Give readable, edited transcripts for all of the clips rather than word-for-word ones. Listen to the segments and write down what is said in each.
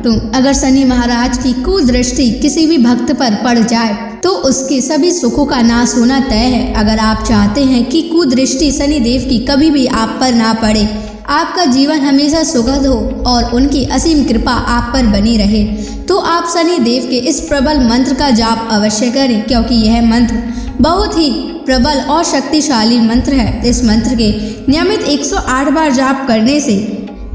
भक्तों, अगर शनि महाराज की कुदृष्टि किसी भी भक्त पर पड़ जाए तो उसके सभी सुखों का नाश होना तय है। अगर आप चाहते हैं कि कुदृष्टि शनि देव की कभी भी आप पर ना पड़े, आपका जीवन हमेशा सुखद हो और उनकी असीम कृपा आप पर बनी रहे, तो आप शनि देव के इस प्रबल मंत्र का जाप अवश्य करें, क्योंकि यह मंत्र बहुत ही प्रबल और शक्तिशाली मंत्र है। इस मंत्र के नियमित 108 बार जाप करने से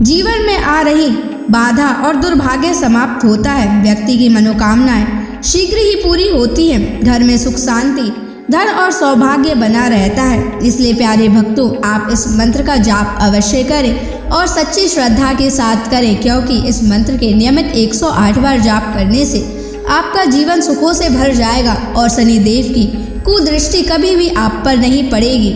जीवन में आ रही बाधा और दुर्भाग्य समाप्त होता है। व्यक्ति की मनोकामनाएं शीघ्र ही पूरी होती हैं। घर में सुख शांति, धन और सौभाग्य बना रहता है। इसलिए प्यारे भक्तों, आप इस मंत्र का जाप अवश्य करें और सच्ची श्रद्धा के साथ करें, क्योंकि इस मंत्र के नियमित 108 बार जाप करने से आपका जीवन सुखों से भर जाएगा और शनि देव की कुदृष्टि कभी भी आप पर नहीं पड़ेगी।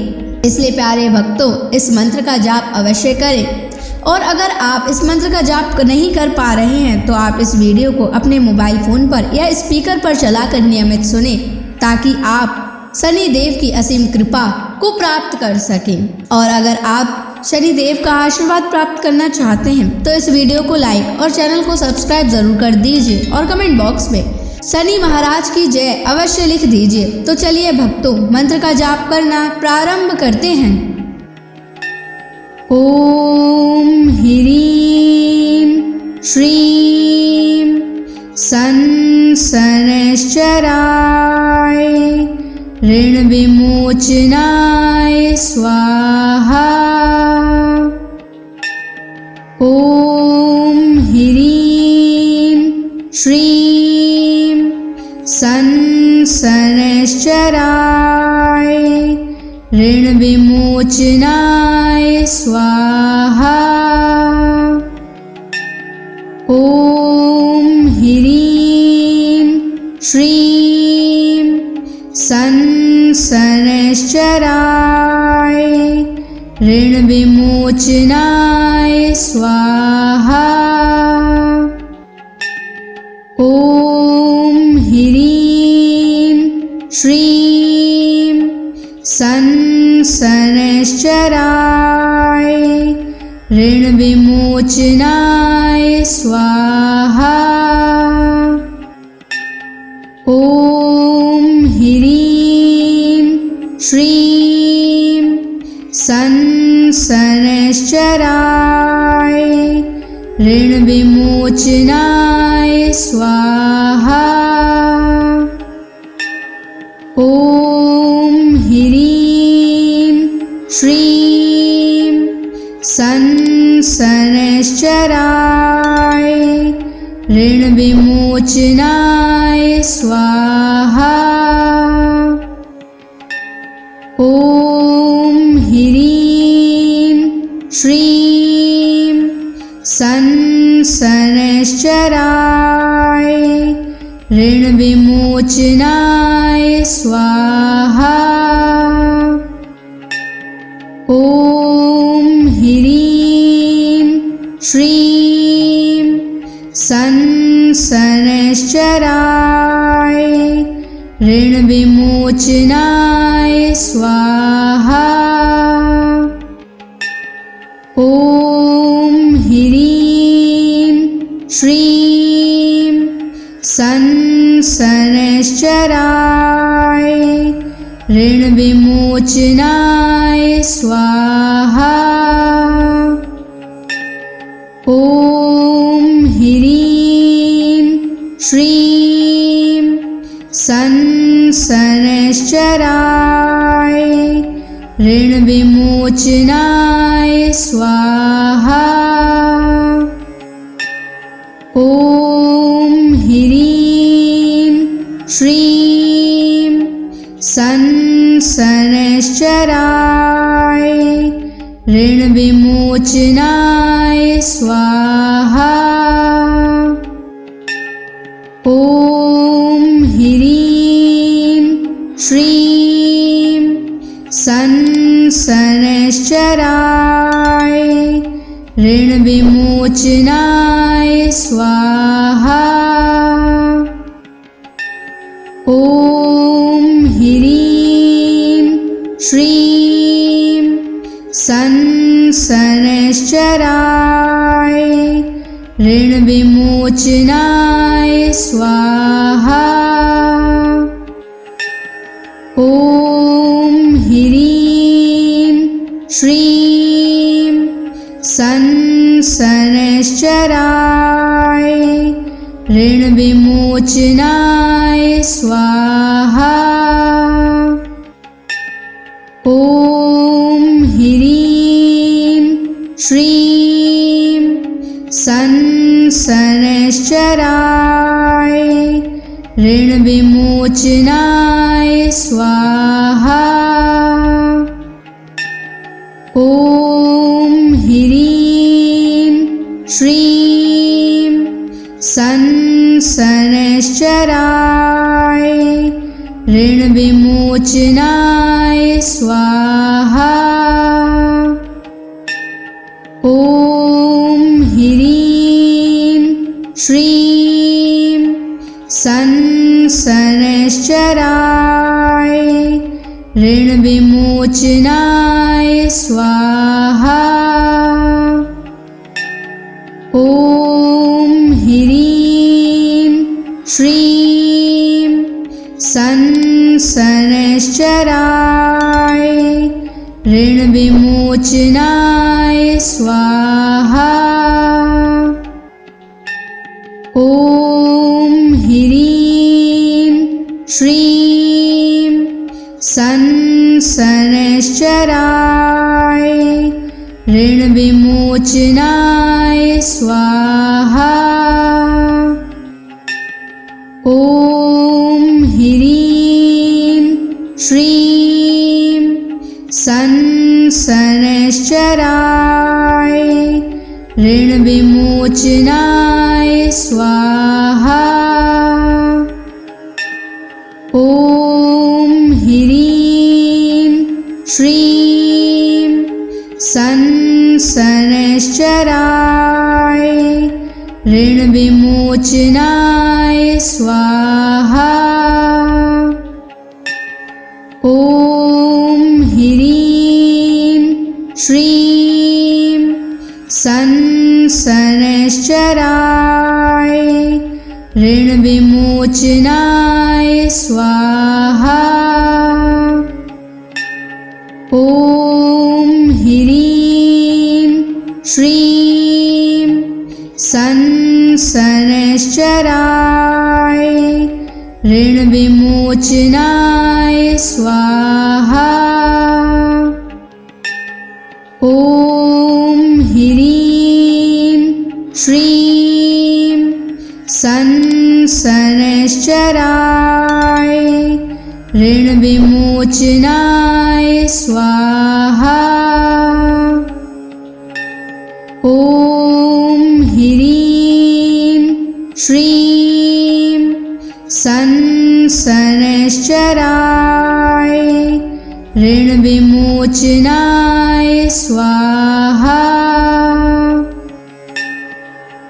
इसलिए प्यारे भक्तों, इस मंत्र का जाप अवश्य करें। और अगर आप इस मंत्र का जाप नहीं कर पा रहे हैं तो आप इस वीडियो को अपने मोबाइल फोन पर या स्पीकर पर चलाकर नियमित सुनें, ताकि आप शनि देव की असीम कृपा को प्राप्त कर सकें। और अगर आप शनि देव का आशीर्वाद प्राप्त करना चाहते हैं तो इस वीडियो को लाइक और चैनल को सब्सक्राइब जरूर कर दीजिए और कमेंट बॉक्स में शनि महाराज की जय अवश्य लिख दीजिए। तो चलिए भक्तों, मंत्र का जाप करना प्रारंभ करते हैं। ओम ह्रीं श्रीं शनैश्चराय ऋण विमोचनाय स्वाहा। ओम ह्रीं श्रीं शनैश्चराय ऋण विमोचनाय स्वाहा। ओम ह्रीं श्रीं शनैश्चराय ऋण विमोचनाय स्वाहा। ओम ह्रीं श्रीं शनैश्चराय ऋण विमोचनाय स्वाहा। ओम ह्रीं श्रीं शनैश्चराय ऋण विमोचनाय स्वाहा। ओम ह्रीं श्रीं शनैश्चराय ऋण विमोचनाय स्वाहा। ओम ह्रीं श्रीं शनैश्चराय ऋण विमोचनाय स्वाहा। ओम ह्रीं श्रीं शनैश्चराय ऋण विमोचनाय स्वाहा। ओम ह्रीं श्रीं शनैश्चराय ऋण विमोचनाय स्वाहा। ओम ह्रीं श्रीं शनैश्चराय ऋण विमोचनाय स्वाहा। ओम ह्रीं श्रीं शनैश्चराय ऋण विमोचनाय स्वाहा। ओम ह्रीं श्रीं शनैश्चराय ऋण विमोचनाय स्वाहा। ओम ह्रीं श्रीं शनैश्चराय ऋण विमोचनाय विमोचनाय स्वाहा। ॐ ह्रीं श्रीं शनैश्चराय ऋणविमोचनाय स्वाहा। ॐ ह्रीं श्रीं शनैश्चराय ऋणविमोचनाय स्वाहा। ॐ ह्रीं श्रीं शनैश्चराय ऋणविमोचनाय स्वाहा। ॐ ह्रीं श्रीं शनैश्चराय ऋणविमोचनाय स्वाहा। ॐ ह्रीं श्रीं शनैश्चराय ऋणविमोचनाय स्वाहा। ॐ ह्रीं श्रीं शनैश्चराय ऋणविमोचनाय स्वाहा। ॐ ह्रीं श्रीं शनैश्चराय ऋणविमोचनाय स्वाहा। ॐ ह्रीं श्रीं शनैश्चराय ऋणविमोचनाय स्वाहा। ॐ ह्रीं श्रीं शनैश्चराय ऋणविमोचनाय स्वाहा। ॐ ह्रीं श्रीं शनैश्चराय ऋणविमोचनाय स्वाहा। ॐ ह्रीं श्रीं शनैश्चराय ऋणविमोचनाय स्वाहा। ॐ ह्रीं श्रीं शनैश्चराय ऋणविमोचनाय स्वाहा।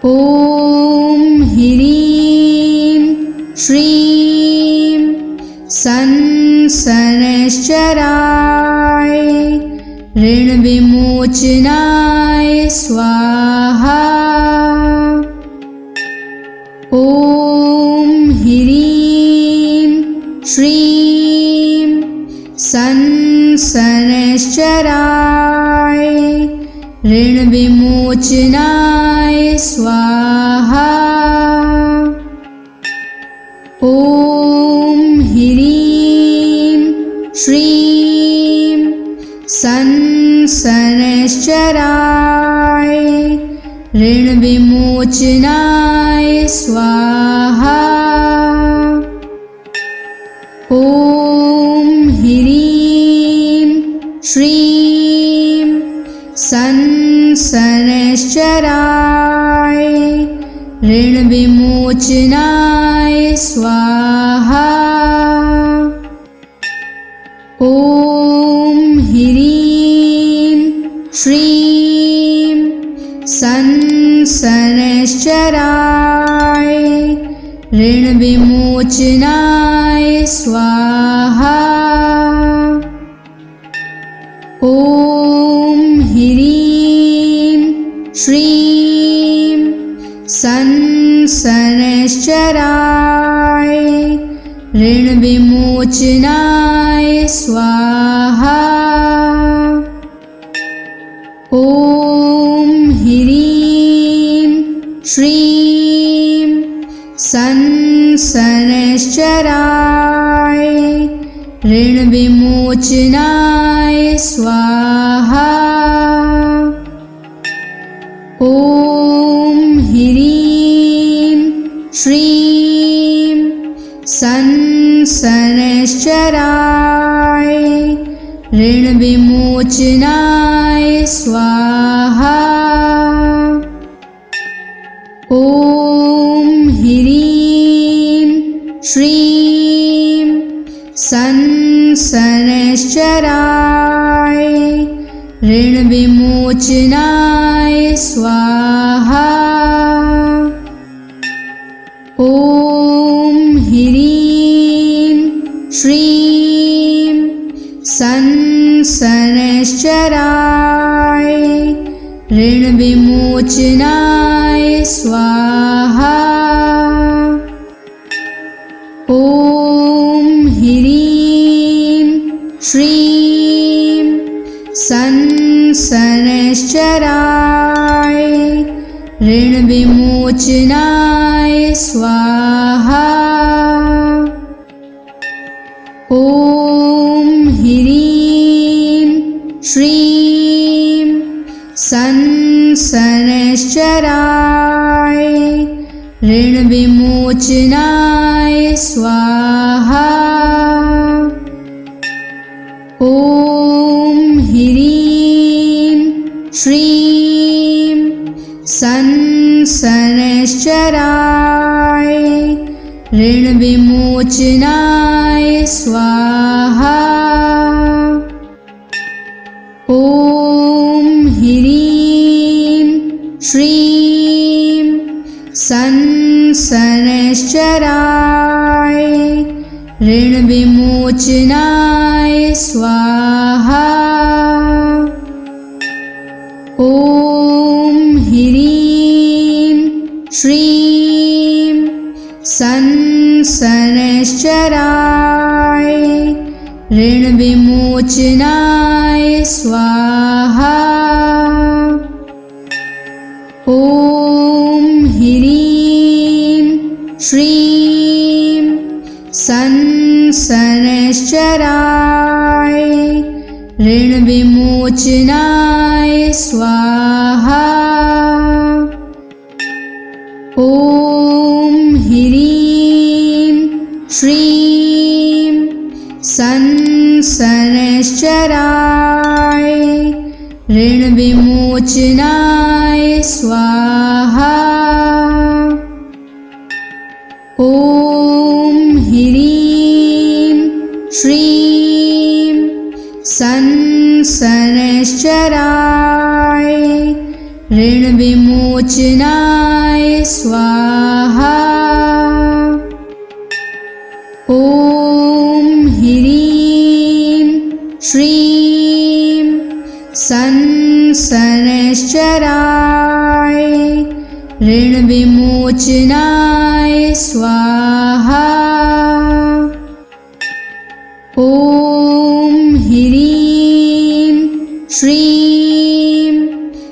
ॐ ह्रीं श्रीं शनैश्चराय ऋणविमोचनाय स्वाहा। ॐ ह्रीं श्रीं शनैश्चराय ऋणविमोचनाय स्वाहा। ॐ ह्रीं श्रीं शनैश्चराय ऋणविमोचनाय स्वाहा। ॐ ह्रीं श्रीं शनैश्चराय ऋणविमोचनाय स्वाहा। ॐ ह्रीं श्रीं शनैश्चराय ऋणविमोचनाय स्वाहा। ॐ ह्रीं श्रीं शनैश्चराय शनैश्चराय ऋणविमोचनाय स्वाहा। ॐ ह्रीं श्रीं शनैश्चराय ऋणविमोचनाय स्वाहा। ॐ ह्रीं श्रीं शनैश्चराय ऋणविमोचनाय स्वाहा। ॐ ह्रीं श्रीं शनैश्चराय ऋणविमोचनाय स्वाहा। ॐ ह्रीं श्रीं शनैश्चराय ऋणविमोचनाय स्वाहा। ॐ ह्रीं श्रीं शनैश्चराय ऋणविमोचनाय स्वाहा। ॐ ह्रीं श्रीं शनैश्चराय ऋणविमोचनाय स्वाहा। ॐ ह्रीं श्रीं शनैश्चराय ऋणविमोचनाय स्वाहा। ॐ ह्रीं श्रीं शनैश्चराय ऋणविमोचनाय स्वाहा। ॐ ह्रीं श्रीं शनैश्चराय ऋणविमोचनाय स्वाहा। ॐ ह्रीं श्रीं शनैश्चराय ऋणविमोचनाय स्वाहा। ॐ ह्रीं श्रीं शनैश्चराय ऋणविमोचनाय स्वाहा। ॐ ह्रीं श्रीं शनैश्चराय ऋणविमोचनाय स्वाहा। ॐ ह्रीं श्रीं शनैश्चराय ऋणविमोचनाय स्वाहा। ॐ ह्रीं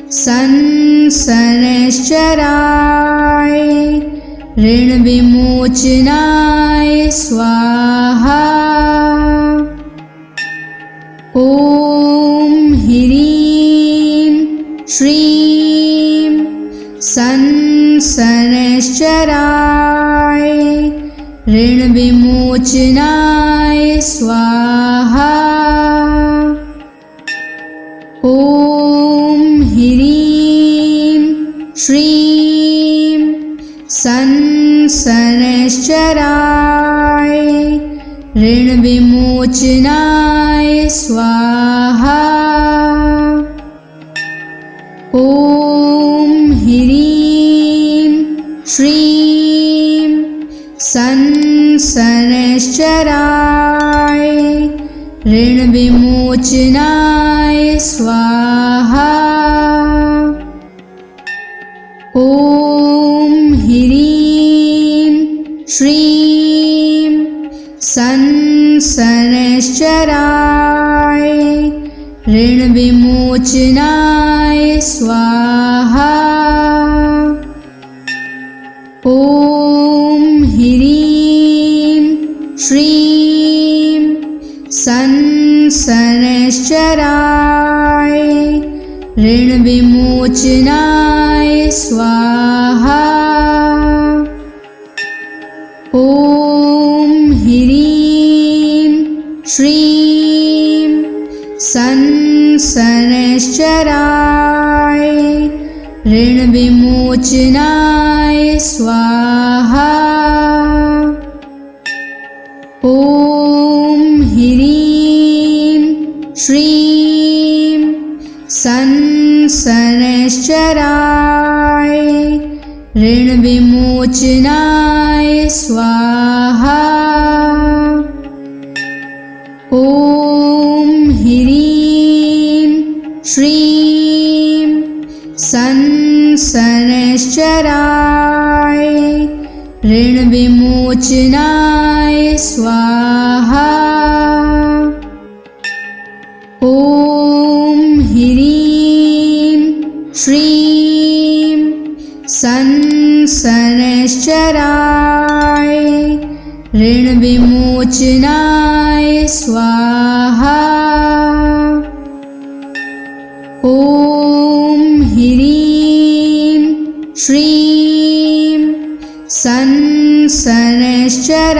श्रीं शनैश्चराय ऋणविमोचनाय स्वाहा। ॐ ह्रीं श्रीं शनैश्चराय ऋणविमोचनाय स्वाहा। ॐ ह्रीं श्रीं शनैश्चराय ऋणविमोचनाय स्वाहा। ॐ ह्रीं श्रीं शनैश्चराय ऋणविमोचनाय स्वाहा। ॐ ह्रीं ऋण विमोचनाय स्वाहा। ॐ ह्रीं श्रीं शनैश्चराय ऋण विमोचनाय स्वाहा। ॐ ह्रीं श्रीं शनैश्चराय ऋण विमोचनाय स्वाहा। ॐ ह्रीं श्रीं शनैश्चराय ऋण विमोचनाय स्वाहा। ॐ ह्रीं श्रीं शनैश्चराय ऋण विमोचनाय स्वाहा। ॐ ह्रीं श्रीं शनैश्चराय ऋण विमोचनाय स्वाहा। ॐ ह्रीं श्रीं शनैश्चराय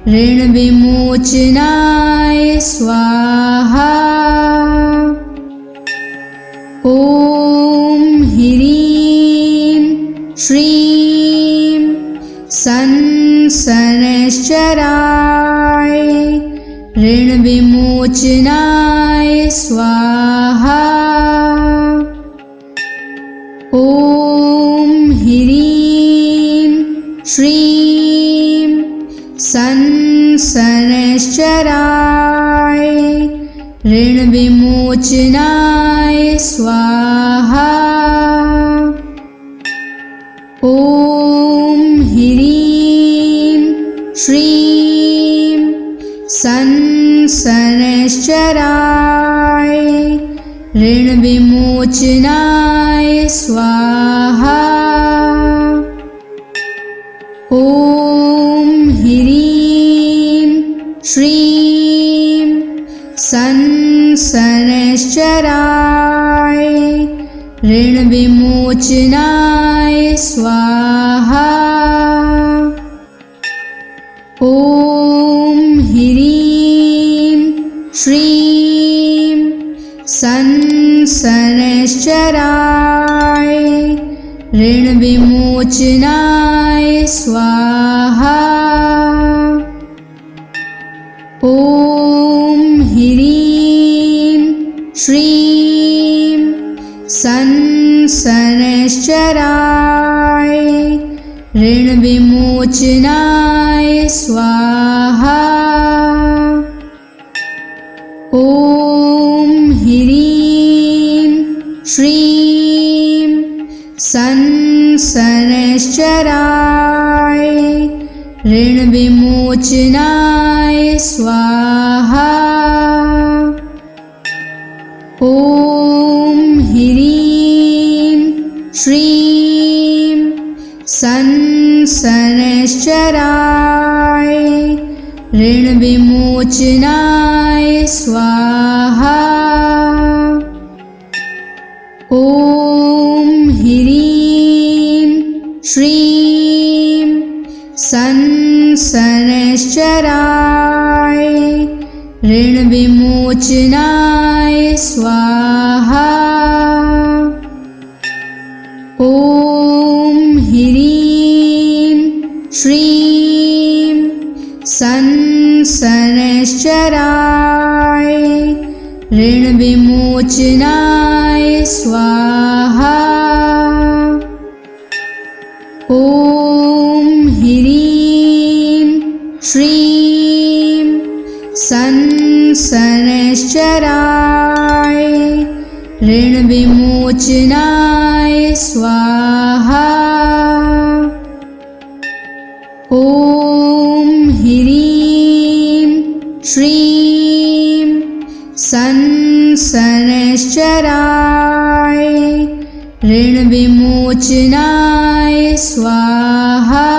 ऋण विमोचनाय स्वाहा। ॐ ह्रीं श्रीं शनैश्चराय ऋण विमोचनाय स्वाहा। ॐ ह्रीं श्रीं शनैश्चराय ऋण विमोचनाय स्वाहा। ॐ ह्रीं श्रीं शनैश्चराय ऋण विमोचनाय स्वाहा। ॐ ह्रीं श्रीं शनैश्चराय ऋण विमोचनाय स्वाहा। ॐ ह्रीं श्रीं शनैश्चराय ऋण विमोचनाय स्वाहा। ॐ ह्रीं श्रीं शनैश्चराय ऋण विमोचनाय स्वाहा। ॐ ह्रीं श्रीं शनैश्चराय ऋण विमोचनाय स्वाहा। ॐ ह्रीं श्रीं शनैश्चराय ऋण विमोचनाय स्वाहा। ॐ ह्रीं श्रीं शनैश्चराय ऋण विमोचनाय स्वाहा। ॐ ह्रीं श्रीं शनैश्चराय ऋण विमोचनाय स्वाहा। ॐ ह्रीं श्रीं शनैश्चराय ऋण विमोचनाय स्वाहा। ॐ ह्रीं श्रीं संसनश्चराय ऋणविमोचनाय स्वाहा।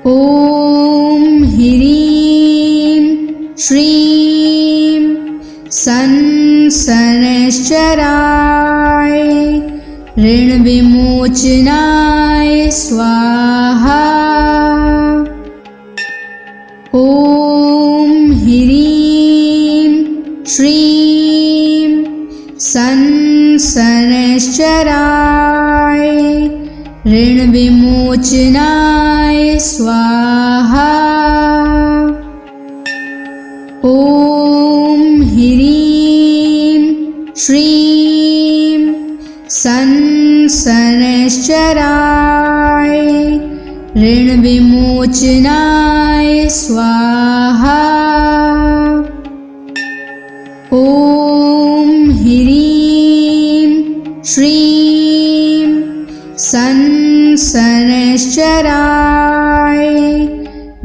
ॐ ह्रीं श्रीं संसनश्चराय ऋणविमोचनाय स्वाहा। ॐ ह्रीं श्रीं संसनश्चराय ऋणविमोचनाय स्वाहा। ॐ ह्रीं श्रीं संसनश्चराय ऋणविमोचनाय स्वाहा। ॐ ह्रीं श्रीं संसनश्चराय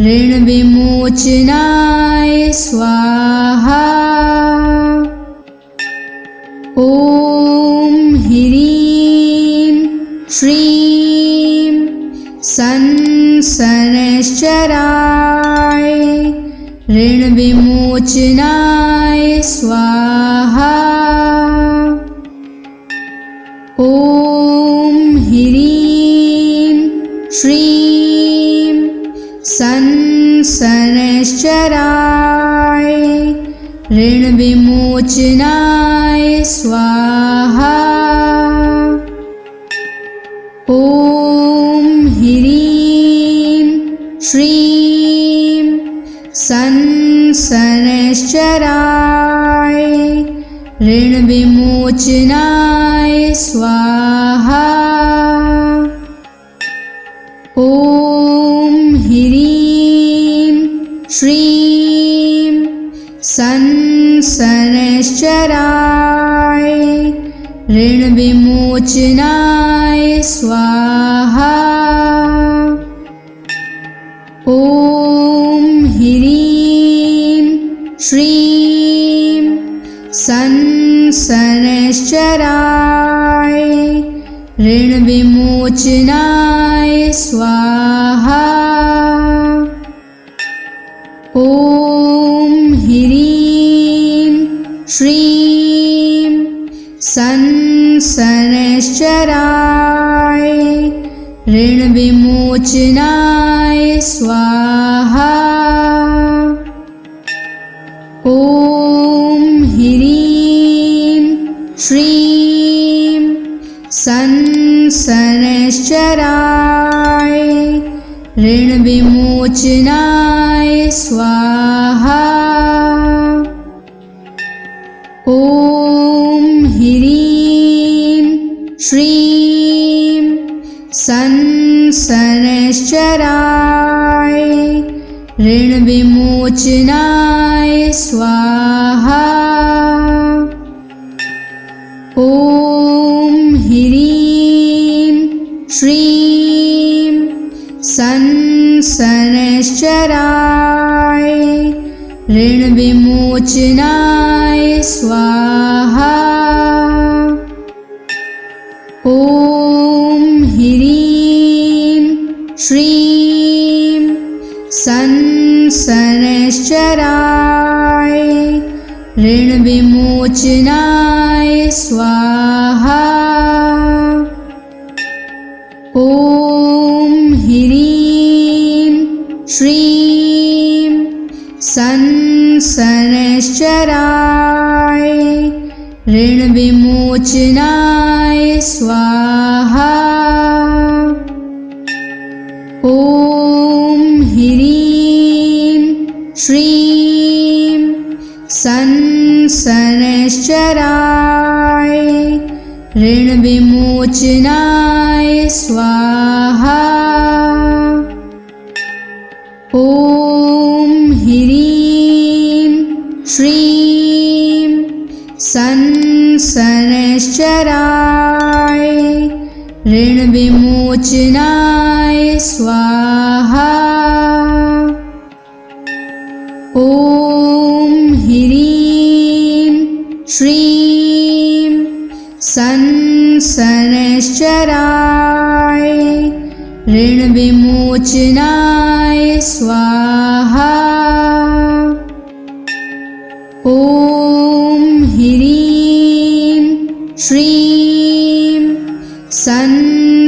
ऋणविमोचनाय स्वाहा। ॐ ह्रीं श्रीं संसनश्चराय ऋणविमोचनाय स्वाहा। ॐ ह्रीं श्रीं संसनश्चराय ऋणविमोचनाय स्वाहा। ॐ ह्रीं श्रीं संसनश्चराय ऋणविमोचनाय स्वाहा। ॐ ह्रीं श्रीं संसनश्चराय ऋणविमोचनाय स्वाहा। ॐ ह्रीं श्रीं संसनश्चराय ऋणविमोचनाय स्वाहा। ॐ ह्रीं श्रीं संसनश्चराय ऋणविमोचनाय स्वाहा। ॐ ह्रीं श्रीं संसनश्चराय ऋणविमोचनाय स्वाहा। ॐ ह्रीं श्रीं संसनश्चराय ऋणविमोचनाय स्वाहा। ॐ ह्रीं श्रीं संसनश्चराय ऋणविमोचनाय स्वाहा। ॐ ह्रीं श्रीं संसनश्चराय ऋणविमोचनाय स्वाहा। ॐ ह्रीं श्रीं संसनश्चराय ऋणविमोचनाय स्वाहा। ॐ ह्रीं श्रीं संसनश्चराय ऋणविमोचनाय स्वाहा। ॐ ह्रीं श्रीं संसनश्चराय ऋणविमोचनाय स्वाहा। ॐ शनैश्चराय ऋणविमोचनाय स्वाहा। ॐ ह्रीं श्रीं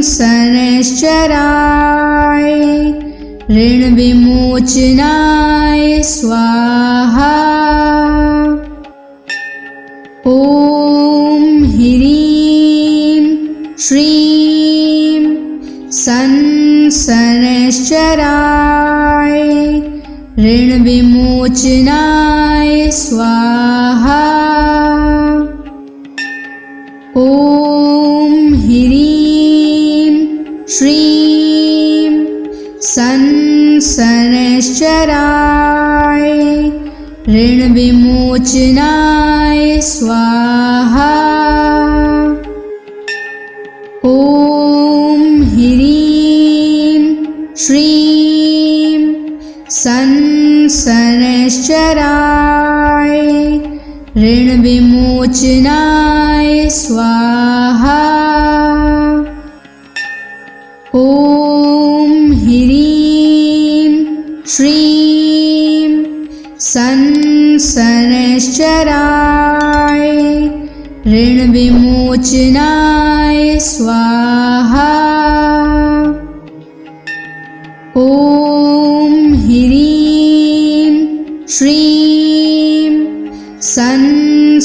शनैश्चराय ऋणविमोचनाय स्वाहा। ॐ ह्रीं श्रीं शनैश्चराय ऋणविमोचनाय स्वाहा। ॐ ह्रीं श्रीं शनैश्चराय ऋणविमोचनाय स्वाहा। ॐ ह्रीं श्रीं शनैश्चराय ऋणविमोचनाय स्वाहा। ॐ ह्रीं श्रीं शनैश्चराय ऋणविमोचनाय स्वाहा। ॐ ह्रीं श्रीं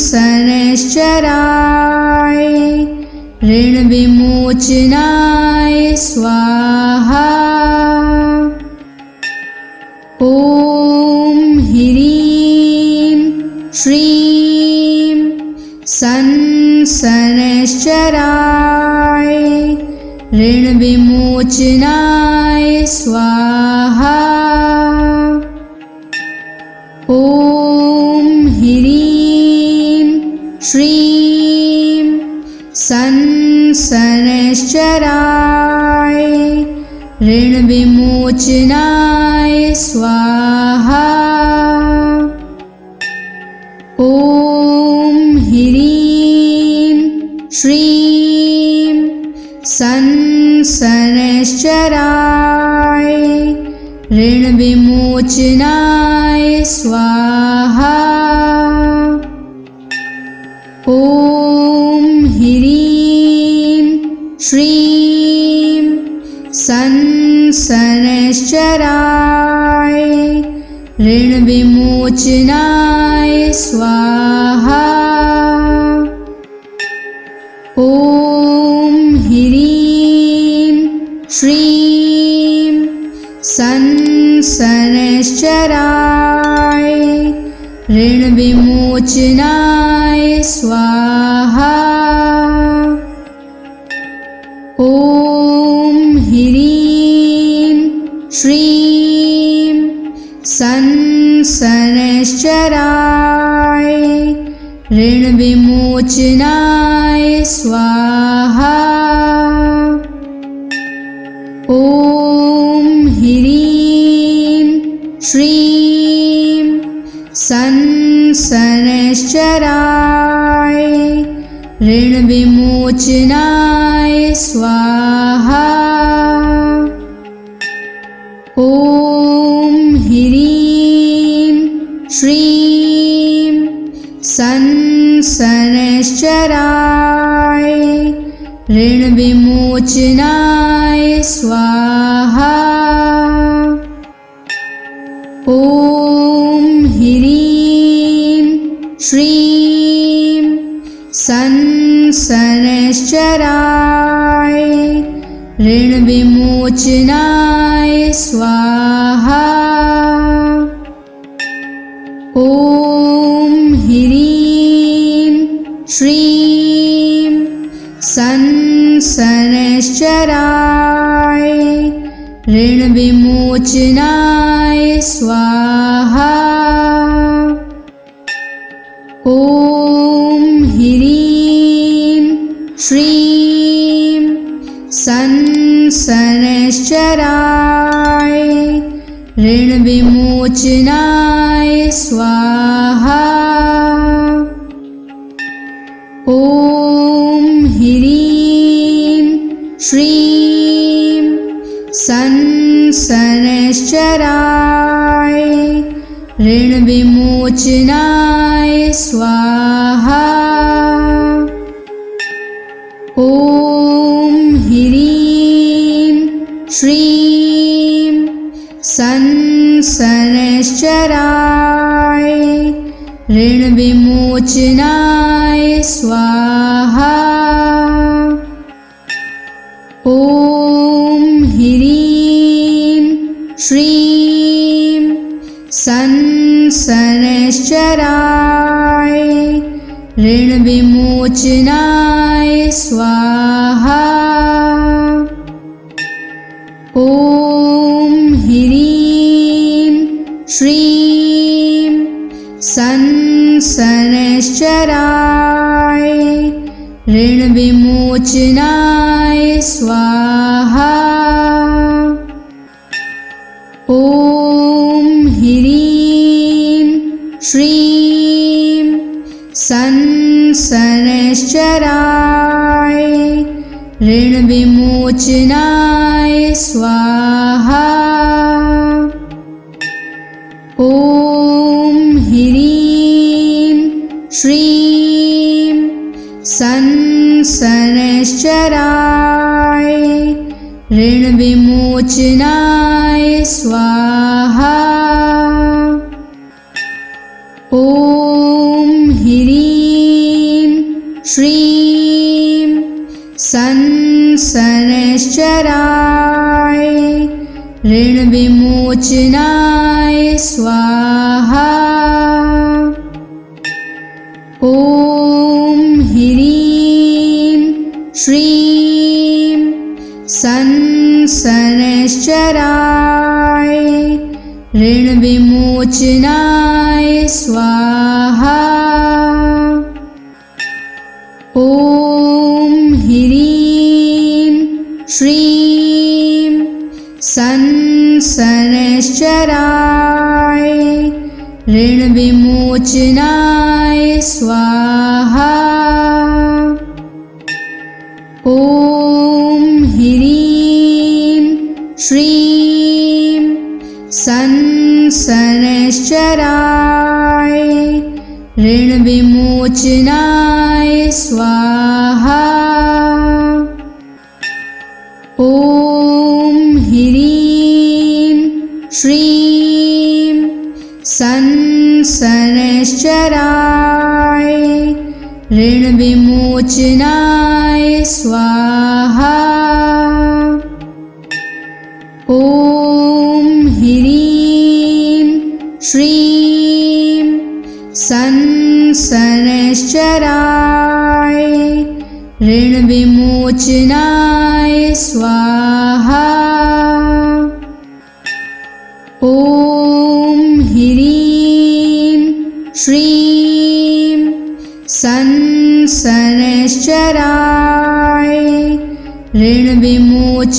शनैश्चराय ऋणविमोचनाय स्वाहा। ॐ ह्रीं श्रीं शनैश्चराय ऋणविमोचनाय स्वाहा। ॐ ह्रीं श्रीं शनैश्चराय ऋणविमोचनाय स्वाहा। ॐ ह्रीं श्रीं शनैश्चराय ऋणविमोचनाय स्वाहा। ॐ ह्रीं श्रीं शनैश्चराय ऋणविमोचनाय स्वाहा। ॐ ह्रीं श्रीं शनैश्चराय ऋणविमोचनाय स्वाहा। ॐ ह्रीं श्रीं शनैश्चराय ऋणविमोचनाय स्वाहा। ॐ ह्रीं श्रीं शनैश्चराय ऋणविमोचनाय स्वाहा। ॐ ह्रीं श्रीं शनैश्चराय ऋणविमोचनाय स्वाहा। ॐ ह्रीं श्रीं शनैश्चराय ऋणविमोचनाय स्वाहा। ॐ ह्रीं श्रीं शनैश्चराय ऋणविमोचनाय स्वाहा। ॐ ह्रीं श्रीं शनैश्चराय ऋणविमोचनाय स्वाहा। ॐ ह्रीं ऋणविमोचनाय स्वाहा। ॐ ह्रीं श्रीं संसनश्चराय ऋणविमोचनाय स्वाहा। ॐ ह्रीं श्रीं संसनश्चराय ऋणविमोचनाय स्वाहा। ॐ ह्रीं श्रीं संसनश्चराय ऋणविमोचनाय स्वाहा। ॐ ह्रीं श्रीं संसनश्चराय ऋणविमोचनाय स्वाहा। ॐ ह्रीं श्रीं संसनश्चराय ऋणविमोचनाय स्वाहा। ॐ ह्रीं श्रीं संसनश्चराय ऋणविमोचनाय स्वाहा। ॐ ह्रीं श्रीं संसनश्चराय ऋणविमोचनाय स्वाहा। ॐ ह्रीं श्रीं संसनश्चराय ऋणविमोचनाय स्वाहा। ॐ ह्रीं श्रीं संसनश्चराय ऋणविमोचनाय स्वाहा। ॐ ह्रीं श्रीं संसनश्चराय ऋणविमोचनाय स्वाहा। ॐ ह्रीं श्रीं संसनश्चराय ऋणविमोचनाय स्वाहा। ॐ ह्रीं श्रीं संसनश्चराय ऋणविमोचनाय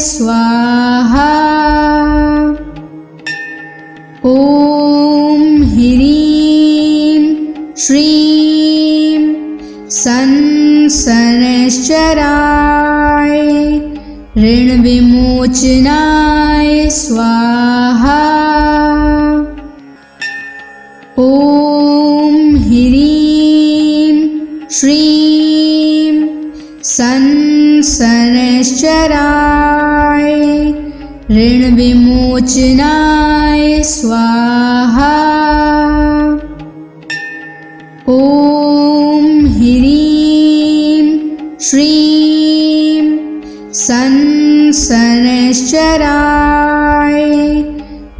स्वाहा। ॐ ह्रीं श्रीं संसनश्चराय ऋणविमोचनाय स्वाहा। ॐ ह्रीं श्रीं संसनश्चराय ऋणविमोचनाय स्वाहा। ॐ ह्रीं श्रीं संसनश्चराय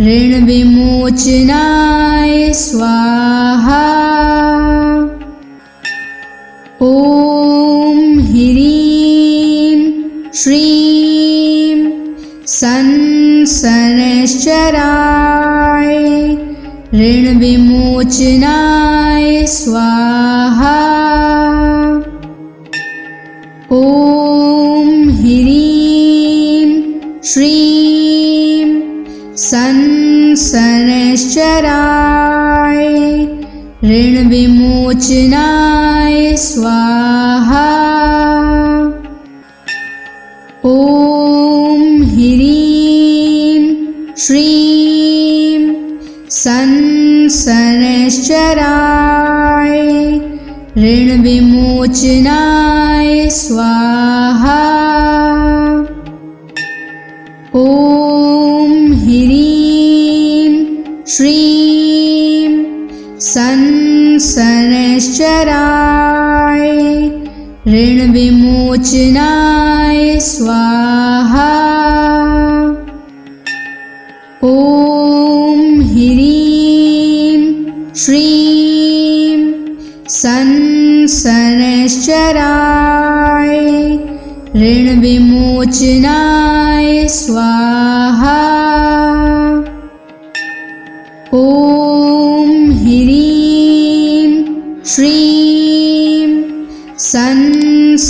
ऋणविमोचनाय स्वाहा। ॐ ह्रीं श्रीं संसनश्चराय ऋणविमोचनाय स्वाहा। ॐ ह्रीं श्रीं संसनश्चराय ऋणविमोचनाय स्वाहा। ॐ ह्रीं श्रीं संसनश्चराय संसनश्चराय ऋणविमोचनाय स्वाहा। ॐ ह्रीं श्रीं संसनश्चराय ऋणविमोचनाय स्वाहा। ॐ ह्रीं श्रीं संसनश्चराय ऋणविमोचनाय स्वाहा। ॐ ह्रीं श्रीं संसनश्चराय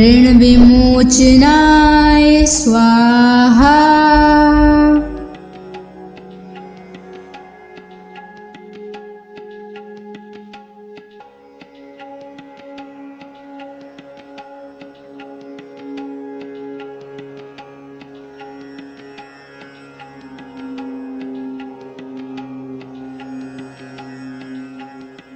ऋणविमोचनाय स्वाहा।